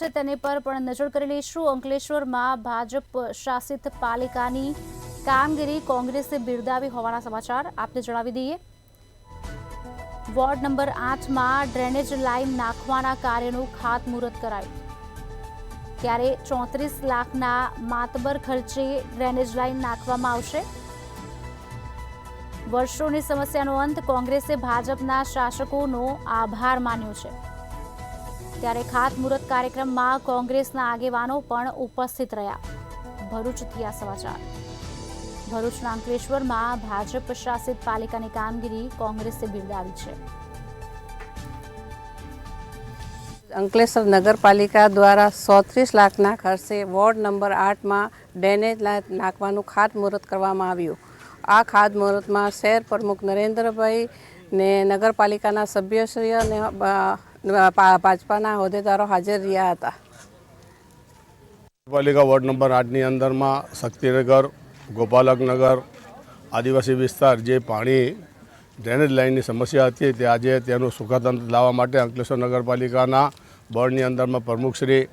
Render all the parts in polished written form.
છે તેની પર પણ નજર કરી લઈશું। અંકલેશ્વરમાં ભાજપ શાસિત પાલિકાની કામગીરી કોંગ્રેસે બિરદાવી હોવાના સમાચાર આપને જણાવી દઈએ। વોર્ડ નંબર 8માં ડ્રેનેજ લાઇન નાખવાના કાર્યનું ખાતમુહૂર્ત કરાયું, ત્યારે 34 લાખના માતબર ખર્ચે ડ્રેનેજ લાઇન નાખવામાં આવશે। વર્ષોની સમસ્યાનો અંત, કોંગ્રેસે ભાજપના શાસકોનો આભાર માન્યો છે। ત્યારે ખાતમુહૂર્ત કાર્યક્રમમાં કોંગ્રેસના આગેવાનો પણ ઉપસ્થિત રહ્યા। ભરૂચથી આ સમાચાર। ભરૂચના અંકલેશ્વરમાં ભાજપ શાસિત પાલિકાની કામગીરી કોંગ્રેસે બિરદાવી છે। અંકલેશ્વર નગરપાલિકા દ્વારા 34 લાખના ખર્ચે વોર્ડ નંબર 8માં ડ્રેનેજ લાઇન નાખવાનું ખાતમુહૂર્ત કરવામાં આવ્યું। આ ખાતમુહૂર્તમાં શહેર પ્રમુખ નરેન્દ્રભાઈ ને નગરપાલિકાના સભ્યશ્રી અને ભાજપાના હોદ્દેદારો હાજર રહ્યા હતા। પાલિકા વોર્ડ નંબર 8ની અંદરમાં શક્તિનગર, ગોપાલકનગર આદિવાસી વિસ્તાર જે પાણી ડ્રેનેજ લાઇનની સમસ્યા હતી તે આજે તેનું સુખાતંત્ર લાવવા માટે અંકલેશ્વર નગરપાલિકાના બોર્ડની અંદરમાં પ્રમુખશ્રી,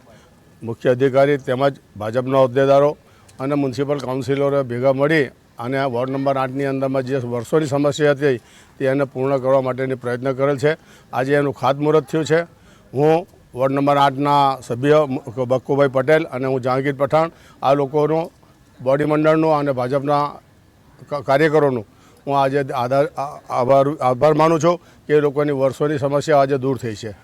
મુખ્ય અધિકારી તેમજ ભાજપના હોદ્દેદારો અને મ્યુનિસિપલ કાઉન્સિલરો ભેગા મળી અને વોર્ડ નંબર 8ની અંદરમાં જે વર્ષોની સમસ્યા હતી તેને પૂર્ણ કરવા માટેની પ્રયત્ન કરેલ છે। આજે એનું ખાતમુહૂર્ત થયું છે। હું વોર્ડ નંબર 8ના સભ્ય બક્કુભાઈ પટેલ અને હું જહાંગીર પઠાણ આ લોકોનું બોડી મંડળનું અને ભાજપના કાર્યકરોનું હું આજે આભાર માનું છું કે એ લોકોની વર્ષોની સમસ્યા આજે દૂર થઈ છે।